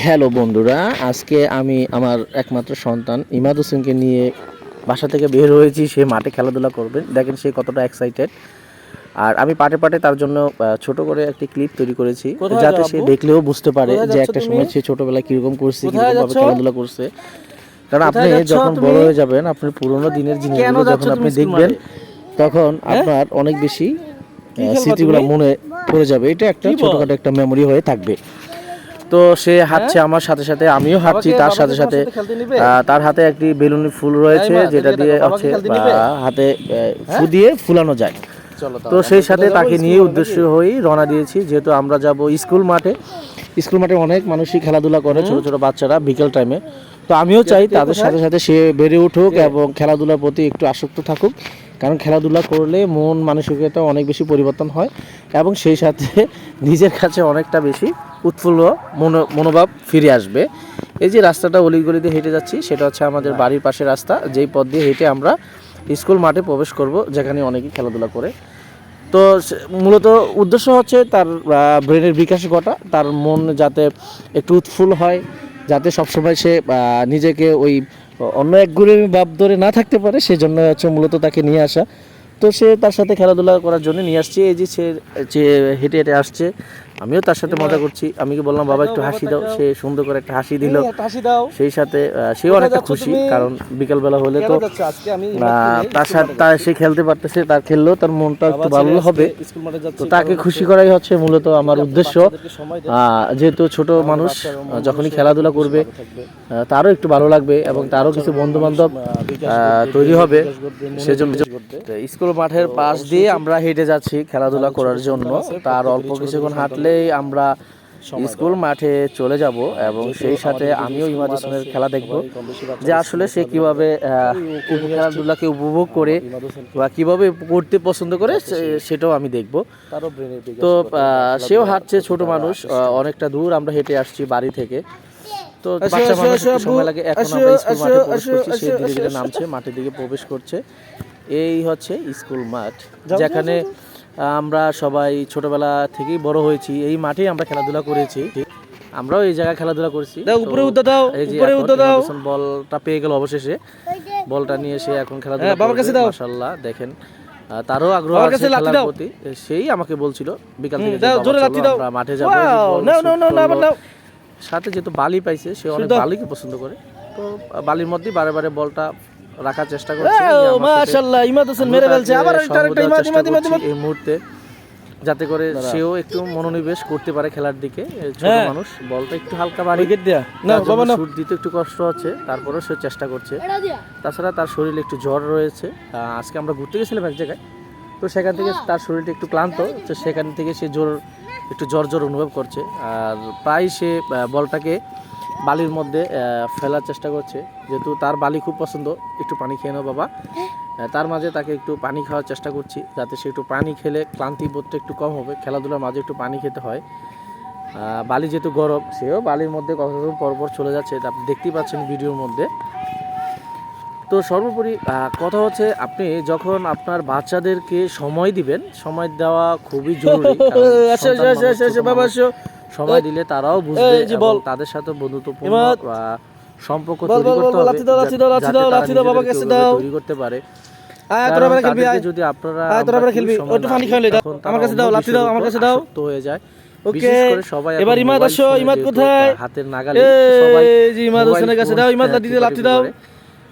Hello বন্ধুরা, আজকে আমি আমার একমাত্র সন্তান ইমাদ হোসেনকে নিয়ে বাসা থেকে বের হয়েছি। সে মাঠে খেলাধুলা করবে, দেখেন সে কতটা এক্সাইটেড। আর আমি পাটে পাটে তার জন্য ছোট করে একটি ক্লিপ তৈরি করেছি, যাতে সে দেখলেও বুঝতে পারে যে একটা সময় সে ছোটবেলায় কিরকম করছে, কিরকম ভাবে খেলাধুলা করছে। কারণ আপনি যখন বড় হয়ে যাবেন, আপনার পুরোনো দিনের জিনিসগুলো যখন আপনি দেখবেন, তখন আপনার অনেক বেশি স্মৃতিগুলো মনে পড়ে যাবে। এটা একটা ছোটখাটো একটা মেমোরি হয়ে থাকবে। তো সে হাঁটছে আমার সাথে সাথে, আমিও হাঁটছি তার সাথে সাথে। তার হাতে একটি বেলুনি ফুল রয়েছে, যেটা দিয়ে হচ্ছে হাতে ফু দিয়ে ফুলানো যায়। তো সেই সাথে তাকে নিয়ে উদ্দেশ্য হয়েই রওনা দিয়েছি, যেহেতু আমরা যাব স্কুল মাঠে। স্কুল মাঠে অনেক মানুষই খেলাধুলা করে, ছোট ছোট বাচ্চারা বিকেল টাইমে। তো আমিও চাই তাদের সাথে সাথে সে বেড়ে উঠুক এবং খেলাধুলার প্রতি একটু আসক্ত থাকুক। কারণ খেলাধুলা করলে মন মানসিকতা অনেক বেশি পরিবর্তন হয় এবং সেই সাথে নিজের কাছে অনেকটা বেশি উৎফুল্ল মনোভাব ফিরে আসবে। এই যে রাস্তাটা অলিগলিতে হেঁটে যাচ্ছি, সেটা হচ্ছে আমাদের বাড়ির পাশে রাস্তা, যেই পথ দিয়ে হেঁটে আমরা স্কুল মাঠে প্রবেশ করব, যেখানে অনেকেই খেলাধুলা করে। তো মূলত উদ্দেশ্য হচ্ছে তার ব্রেনের বিকাশ ঘটা, তার মন যাতে একটু উৎফুল্ল হয়, যাতে সবসময় সে নিজেকে ওই অন্য একগুঁড়েমি ভাব ধরে না থাকতে পারে, সেজন্য হচ্ছে মূলত তাকে নিয়ে আসা। তো সে তার সাথে খেলাধুলা করার জন্য নিয়ে আসছে। এই যে সে হেঁটে হেঁটে আসছে, আমিও তার সাথে মজা করছি। আমি কি বললাম, বাবা একটু হাসি দাও, সে সুন্দর করে একটা হাসি দিল। সেই সাথে সেও অনেকটা খুশি, কারণ বিকালবেলা হলে তো তার সাথে সে খেলতে পারতেছে, তার খেললেও তার মনটা একটু ভালো হবে। তো তাকে খুশি করাই হচ্ছে মূলত আমার উদ্দেশ্য। যেহেতু ছোট মানুষ যখনই খেলাধুলা করবে, তারও একটু ভালো লাগবে এবং তারও কিছু বন্ধু বান্ধব তৈরি হবে। সেজন্য স্কুল মাঠের পাশ দিয়ে আমরা হেঁটে যাচ্ছি খেলাধুলা করার জন্য। তার অল্প কিছুক্ষণ হাঁটলেই আমরা স্কুল মাঠে চলে যাব এবং সেই সাথে আমিও ইমাদ হোসেনের খেলা দেখব, যে আসলে সে কিভাবে খেলাধুলাকে উপভোগ করে বা কিভাবে করতে পছন্দ করে, সেটাও আমি দেখব। তো সেও হাঁটছে, ছোট মানুষ, অনেকটা দূর আমরা হেঁটে আসছি বাড়ি থেকে। তো বাচ্চা মানুষ সময় লাগে। এখন আমরা স্কুল মাঠে প্রবেশ করছি, সে ধীরে ধীরে নামছে, মাঠের দিকে প্রবেশ করছে। এই হচ্ছে স্কুল মাঠ, যেখানে আমরা সবাই ছোটবেলা থেকেই বড় হয়েছি। এই মাঠেই আমরা খেলাধুলা করেছি, আমরাও এই জায়গায় খেলাধুলা করেছি। বলটা পেয়ে গেল অবশেষে, বলটা নিয়ে সে এখন খেলাধুলা করছে। মাশাআল্লাহ, দেখেন তারও আগ্রহ আছে খেলার প্রতি। সেই আমাকে বলছিল বিকাল থেকে আমরা মাঠে যাবো। সাথে যেহেতু বালি পাইছে, সে অনেক বালিকে পছন্দ করে, তো বালির মধ্যে বারে বারে বলটা রাখার চেষ্টা করছে। মাশাআল্লাহ, ইমাদ হোসেন মেরে ফেলছে আবার এই মুহূর্তে, যাতে করে সেও একটু মনোনিবেশ করতে পারে খেলার দিকে। ছোট মানুষ, বলটা একটু হালকা বাড়ি শুট দিতে একটু কষ্ট হচ্ছে, তারপরেও সে চেষ্টা করছে। তাছাড়া তার শরীরে একটু জ্বর রয়েছে। আজকে আমরা ঘুরতে গেছিলাম এক জায়গায়, তো সেখান থেকে তার শরীরটা একটু ক্লান্ত, তো সেখান থেকে সে একটু জ্বর অনুভব করছে। আর প্রায় সে বলটাকে বালির মধ্যে ফেলার চেষ্টা করছে, যেহেতু তার বালি খুব পছন্দ। একটু পানি খেয়ে নাও বাবা। তার মাঝে তাকে একটু পানি খাওয়ার চেষ্টা করছি, যাতে সে একটু পানি খেলে ক্লান্তি বোধটা একটু কম হবে। খেলাধুলার মাঝে একটু পানি খেতে হয়। বালি যেহেতু গরম, সেও বালির মধ্যে কতক্ষণ পরপর চলে যাচ্ছে, আপনি দেখতেই পাচ্ছেন ভিডিওর মধ্যে। তো সর্বোপরি কথা হচ্ছে, আপনি যখন আপনার বাচ্চাদেরকে সময় দিবেন, সময় দেওয়া খুবই জরুরি। সময় দিলে তারাও বুঝবে এবং তাদের সাথে বন্ধুত্বপূর্ণ সম্পর্ক তৈরি করতে পারে। যদি আপনারা হয়ে যায়, এবার ইমাদ আসো, ইমাদ কোথায়, হাতের নাগালে ইমাদ হোসেনের কাছে দাও, ইমাদ লাঠি দাও।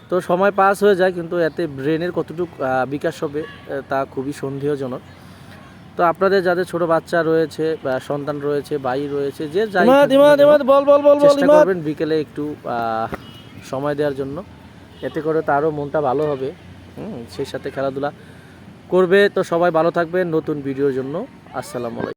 তো সময় পাস হয়ে যায়, কিন্তু এতে ব্রেনের কতটুকু বিকাশ হবে তা খুবই সন্দেহজনক। তো আপনাদের যাদের ছোট বাচ্চা রয়েছে বা সন্তান রয়েছে, ভাই রয়েছে, যে চেষ্টা করবেন বিকেলে একটু সময় দেওয়ার জন্য, এতে করে তারও মনটা ভালো হবে, সেই সাথে খেলাধুলা করবে। তো সবাই ভালো থাকবেন। নতুন ভিডিওর জন্য আসসালামু আলাইকুম।